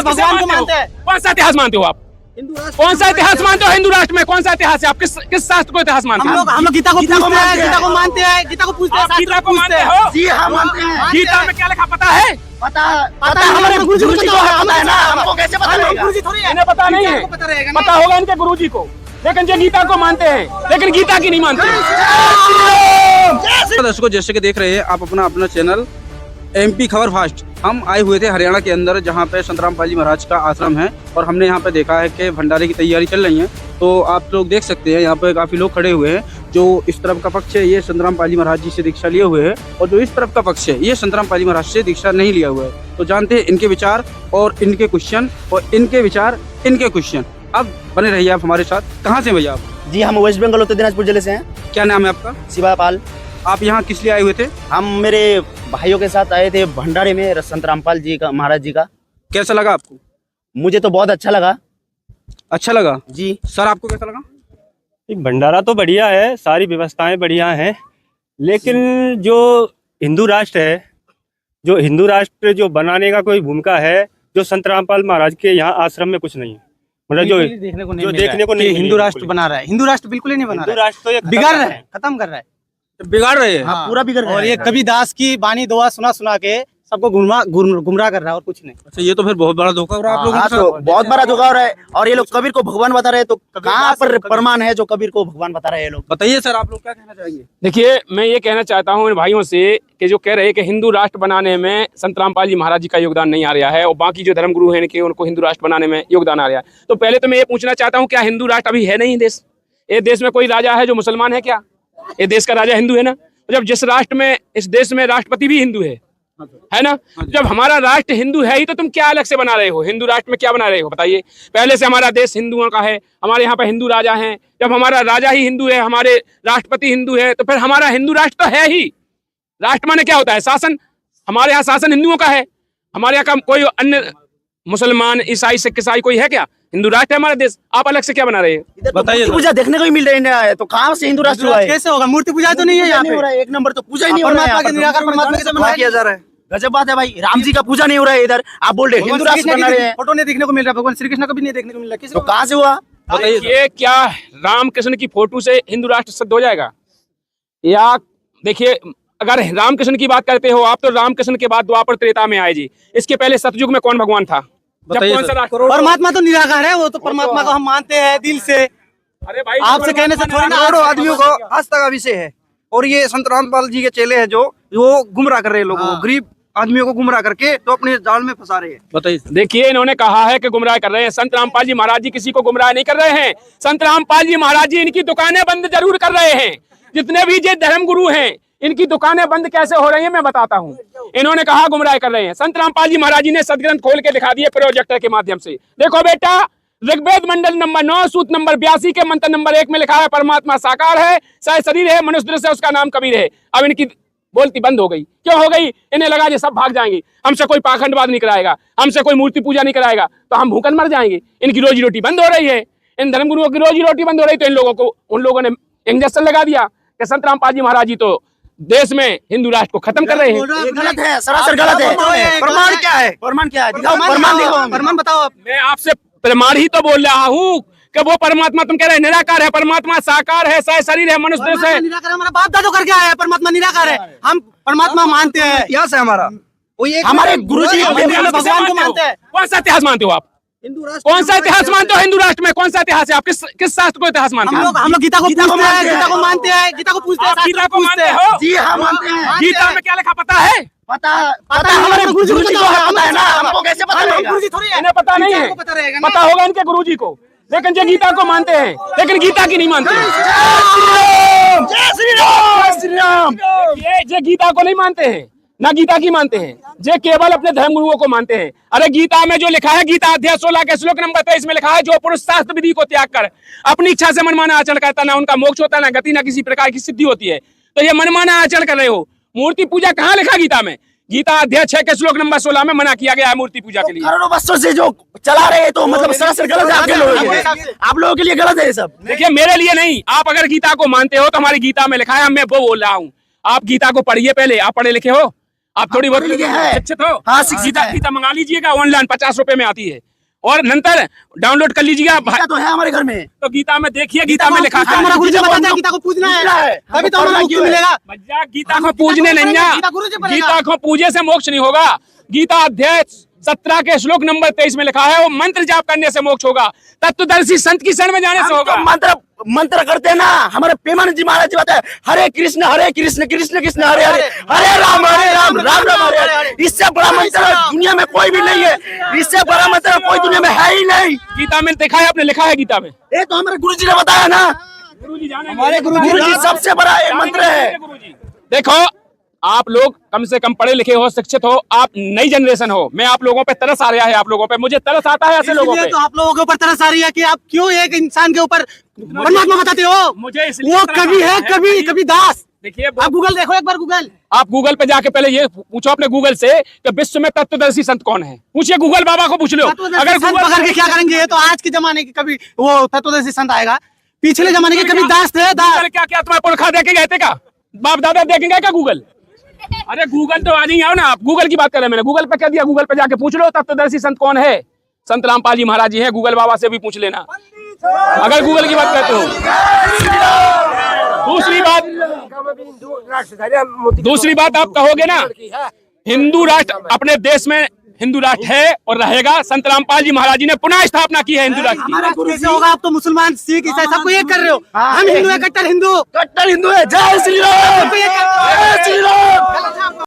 भगवान को मानते हैं। कौन सा इतिहास मानते हो आप? कौन सा इतिहास मानते हो? हिंदू राष्ट्र में कौन सा इतिहास है? आप किस शास्त्र को इतिहास मानते हो? हम लोग गीता को पूछते हैं, गीता को मानते हैं, गीता को पूछते हैं, गीता को मानते हो? जी हाँ मानते हैं। गीता में क्या लिखा पता है? पता हमारे गुरुजी को पता है ना, हमको कैसे पता लगेगा? गुरुजी थोड़ी है, इन्हें पता नहीं है, पता रहेगा ना। पता होगा इनके गुरुजी को, लेकिन ये गीता को मानते हैं, लेकिन गीता की नहीं मानते। दर्शकों, जैसे कि देख रहे हैं आप अपना चैनल MP खबर फास्ट। हम आए हुए थे हरियाणा के अंदर, जहां पे संत रामपाल जी महाराज का आश्रम है, और हमने यहां पे देखा है कि भंडारे की तैयारी चल रही है। तो आप लोग देख सकते हैं यहाँ पे काफी लोग खड़े हुए हैं। जो इस तरफ का पक्ष है ये संत रामपाल जी महाराज जी से दीक्षा लिए हुए हैं, और जो इस तरफ का पक्ष है ये संत रामपाल जी महाराज से दीक्षा नहीं लिया हुआ है। तो जानते हैं इनके विचार और इनके क्वेश्चन, और इनके विचार इनके क्वेश्चन। अब बने रहिए आप हमारे साथ। कहाँ से भैया आप? जी हम वेस्ट बंगाल उत्तर दिनाजपुर जिले से हैं। क्या नाम है आपका? शिवापाल। आप यहाँ किस लिए आए हुए थे? हम मेरे भाइयों के साथ आए थे भंडारे में संत रामपाल जी का, महाराज जी का। कैसा लगा आपको? मुझे तो बहुत अच्छा लगा। अच्छा लगा जी सर, आपको कैसा लगा? एक भंडारा तो बढ़िया है, सारी व्यवस्थाएं बढ़िया हैं, लेकिन जो हिंदू राष्ट्र है, जो हिंदू राष्ट्र जो बनाने का कोई भूमिका है, जो संत रामपाल महाराज के यहाँ आश्रम में कुछ नहीं है। मतलब जो देखने को नहीं, हिंदू राष्ट्र बना रहा है। हिंदू राष्ट्र बिल्कुल ही नहीं बना हिंदू रहा है, राष्ट्र तो ये बिगाड़ रहा है, खत्म कर रहा है। बिगाड़ रहे हैं। हाँ, पूरा बिगड़ रहा और है। ये कबीरदास की बानी दुआ सुना सुना के सबको गुमराह कर रहा है और कुछ नहीं। अच्छा, ये तो फिर बहुत बड़ा धोखा हो रहा है आप लोगों हाँ, के तो साथ। बहुत बड़ा धोखा हो रहा है। और ये लोग कबीर को भगवान बता रहे हैं, तो कहाँ पर प्रमाण है जो कबीर को भगवान बता रहे हैं ये लोग? बताइए सर, आप लोग क्या कहना चाहेंगे? देखिए, मैं ये कहना चाहता हूँ इन भाइयों से कि जो कह रहे हैं कि हिंदू राष्ट्र बनाने में संत रामपाल जी महाराज जी का योगदान नहीं आ रहा है, और बाकी जो धर्मगुरु हैं इनके, उनको हिंदू राष्ट्र बनाने में योगदान आ रहा है। तो पहले तो मैं ये पूछना चाहता हूँ, क्या हिंदू राष्ट्र अभी है नहीं देश? ये देश में कोई राजा है जो मुसलमान है क्या? ये देश का राजा हिंदू है ना? जब जिस राष्ट्र में, इस देश में राष्ट्रपति भी हिंदू है ना? जब हमारा राष्ट्र हिंदू है ही, तो तुम क्या अलग से बना रहे हो? हिंदू राष्ट्र में क्या बना रहे हो बताइए? पहले से हमारा देश हिंदुओं का है, हमारे यहाँ पे हिंदू राजा हैं। जब हमारा राजा ही हिंदू है, हमारे राष्ट्रपति हिंदू है, तो फिर हमारा हिंदू राष्ट्र तो है ही। राष्ट्र माने क्या होता है? शासन। हमारे यहाँ शासन हिंदुओं का है। हमारे यहाँ का कोई अन्य मुसलमान, ईसाई, सिख, ईसाई कोई है क्या? हिंदू राष्ट्र है हमारा देश। आप अलग से क्या बना रहे हैं? बताइए। पूजा देखने को ही मिल रही है, तो कहाँ से हिंदू राष्ट्र हुआ है? कैसे होगा? मूर्ति पूजा तो नहीं है यहाँ पे। एक नंबर तो पूजा ही नहीं हो रहा है। परमात्मा के निराकार परमात्मा कैसे बनाया किया जा रहा है? गजब बात है भाई। राम जी का पूजा नहीं हो रहा है इधर, आप बोल रहे हिंदू राष्ट्र बना रहे हैं। फोटो नहीं देखने को मिल रहा, भगवान श्री कृष्ण का भी नहीं देखने को मिल रहा। तो कहाँ से हुआ? ये क्या रामकृष्ण की फोटो से हिंदू राष्ट्र सिद्ध हो जाएगा? या देखिए, अगर रामकृष्ण की बात करते हो आप, तो रामकृष्ण के बाद द्वापर त्रेता में आए जी। इसके पहले सतयुग में कौन भगवान था? जब कौन सा राष्ट्र? परमात्मा तो निराकार है, वो तो परमात्मा को हम मानते हैं दिल से। अरे भाई, आपसे कहने से थोड़ी ना। करोड़ों आदमियों को आस्था का विषय है, और ये संत रामपाल जी के चेले हैं जो वो गुमराह कर रहे हैं लोगों को, गरीब आदमियों को गुमराह करके तो अपने जाल में फंसा रहे हैं। बताइए। देखिए, इन्होंने कहा है कि गुमराह कर रहे हैं। संत रामपाल जी महाराज जी किसी को गुमराह नहीं कर रहे हैं। संत रामपाल जी महाराज जी इनकी दुकानें बंद जरूर कर रहे हैं। जितने भी ये धर्म गुरु हैं, इनकी दुकानें बंद कैसे हो रही हैं मैं बताता हूं। इन्होंने कहा गुमराह कर रहे हैं। संत रामपाल जी महाराज जी ने सदग्रंथ खोल के दिखा दिए प्रोजेक्टर के माध्यम से। देखो बेटा, ऋग्वेद मंडल नंबर 9 सूत्र नंबर 82 के मंत्र नंबर 1 में लिखा है, परमात्मा साकार है, सह शरीर है, मनुष्य दृश्य है, उसका नाम कबीर है। अब इनकी बोलती बंद हो गई। क्यों हो गई? इन्हें लगा ये सब भाग जाएंगे, हमसे कोई पाखंडवाद नहीं कराएगा, हमसे कोई मूर्ति पूजा नहीं कराएगा, तो हम भूखन मर जाएंगे। इनकी रोजी रोटी बंद हो रही है, इन धर्मगुरुओं की रोजी रोटी बंद हो रही। तो इन लोगों को, उन लोगों ने इंजेक्शन लगा दिया कि संत रामपाल जी महाराज जी तो देश में हिंदू राष्ट्र को खत्म कर रहे हैं। गलत है, सरासर गलत है। प्रमाण क्या है? प्रमाण क्या है? दिखाओ, प्रमाण दिखाओ। प्रमाण बताओ आप। मैं आपसे प्रमाण ही तो बोल रहा हूँ कि वो परमात्मा, तुम कह रहे हैं निराकार है, परमात्मा साकार है, सह शरीर है, मनुष्य दृश्य है। निराकार हमारा बाप दादो करके आया है, परमात्मा निराकार है। हम परमात्मा मानते हैं। इतिहास है हमारा, वो ये हमारे गुरुजी भगवान को मानते हैं। कौन सा इतिहास मानते हो आप? कौन सा इतिहास मानते हो? हिंदू राष्ट्र में कौन सा इतिहास है? आप किस शास्त्र को इतिहास मानते हो? हम लोग गीता को पूछते हैं, गीता को मानते हैं, गीता को पूछते हैं, आप गीता को मानते हो? जी हाँ मानते हैं। गीता में क्या लिखा पता है? पता हमारे गुरुजी को पता है ना, हमको कैसे पता लगेगा? गुरुजी थोड़ी है, इन्हें पता नहीं है, पता रहेगा ना। पता होगा इनके गुरुजी को, लेकिन ये गीता को मानते हैं, लेकिन गीता की नहीं मानते। जय श्री राम, जय श्री राम। ये गीता को नहीं मानते हैं, ना गीता की मानते हैं, ये केवल अपने धर्म गुरुओं को मानते हैं। अरे गीता में जो लिखा है, गीता अध्याय 16 के श्लोक नंबर 23 में लिखा है, जो पुरुष शास्त्र विधि को त्याग कर अपनी इच्छा से मनमाना आचरण करता, ना उनका मोक्ष होता, ना गति, ना किसी प्रकार की सिद्धि होती है। तो ये मनमाना आचरण कर रहे हो। मूर्ति पूजा कहाँ लिखा गीता में? गीता अध्याय 6 के श्लोक नंबर 16 में मना किया गया है मूर्ति पूजा के लिए। करोड़ों वर्षों से जो चला रहे हैं, तो मतलब सरासर गलत है आपके लोगों के लिए। आप लोगों के लिए गलत है ये सब। देखिए, मेरे लिए नहीं। आप अगर गीता को मानते हो तो हमारी गीता में लिखा है, मैं वो बोल रहा हूँ। आप गीता को पढ़िए, पहले आप पढ़े लिखे हो, आप थोड़ी बहुत पढ़े लिखे हैं। शिक्षित हो? हाँ, शिक्षित गीता है। गीता मंगा लीजिएगा ऑनलाइन, 50 रुपए में आती है, और नंतर डाउनलोड कर लीजिएगा। गीता तो है हमारे घर में। तो गीता में देखिए, गीता में लिखा हमारा है गुरुजी बताता है गीता को पूजना है, तभी तो हमारा मुक्ति मिलेगा। भैया, गीता को पूजने नहीं है, गीता गुरुजी पढ़ेगा। गीता को पूजे से मोक्ष नहीं होगा। गीता अध्याय 17 के श्लोक नंबर 23 में लिखा है, वो मंत्र जाप करने से मोक्ष होगा, तत्वदर्शी संत की शरण में जाने से हम होगा। तो मंत्र करते हैं ना, हमारे पेमान जी महाराज जी बताए हरे कृष्ण कृष्ण कृष्ण हरे हरे, हरे राम राम राम हरे हरे। इससे बड़ा मंत्र दुनिया में कोई भी नहीं है, इससे बड़ा मंत्र कोई दुनिया में है ही नहीं। गीता में देखा है आपने, लिखा है गीता में। ये तो हमारे गुरुजी ने बताया ना, गुरुजी जाने, हमारे गुरुजी सबसे बड़ा ये मंत्र है। देखो, आप लोग कम से कम पढ़े लिखे हो, शिक्षित हो, आप नई जनरेशन हो, मैं आप लोगों पे तरस आ रहा है, आप लोगों पे मुझे तरस आता है ऐसे लोगों इसलिए पे। तो आप लोगों के ऊपर तरस आ रही है कि आप क्यों एक इंसान के ऊपर परमात्मा बताते हो। मुझे इसलिए वो तरस कभी आता है, कभी कभी दास। देखिए, आप गूगल देखो एक बार, गूगल आप गूगल पे जाके पहले ये पूछो अपने गूगल से कि विश्व में तत्वदर्शी संत कौन है, पूछिए गूगल बाबा को पूछ लो। अगर संत पकड़ के क्या करेंगे, ये तो आज के जमाने के कभी वो तत्वदर्शी संत आएगा, पिछले जमाने के कभी दास थे। दास क्या क्या तुम्हारे पुरखा देखे गए थे क्या, बाप दादा देखेंगे क्या गूगल? अरे गूगल तो आज ही आओ ना, आप गूगल की बात कर रहे हैं, मैंने गूगल पे कह दिया, गूगल पे जाके पूछ लो तत्वदर्शी संत कौन है। संत रामपाल जी महाराज जी हैं, गूगल बाबा से भी पूछ लेना अगर गूगल की बात करते हो। दूसरी बात आप कहोगे ना, हिंदू राष्ट्र अपने देश में हिंदू राष्ट्र है और रहेगा। संत रामपाल जी महाराज जी ने पुनः स्थापना की है हिंदू राष्ट्र की। कैसे होगा? आप तो मुसलमान, सिख, ईसाई सबको एक कर रहे हो। हम हिंदू है, कट्टर हिंदू। कट्टर हिंदू है। जय श्री राम, जय श्री राम।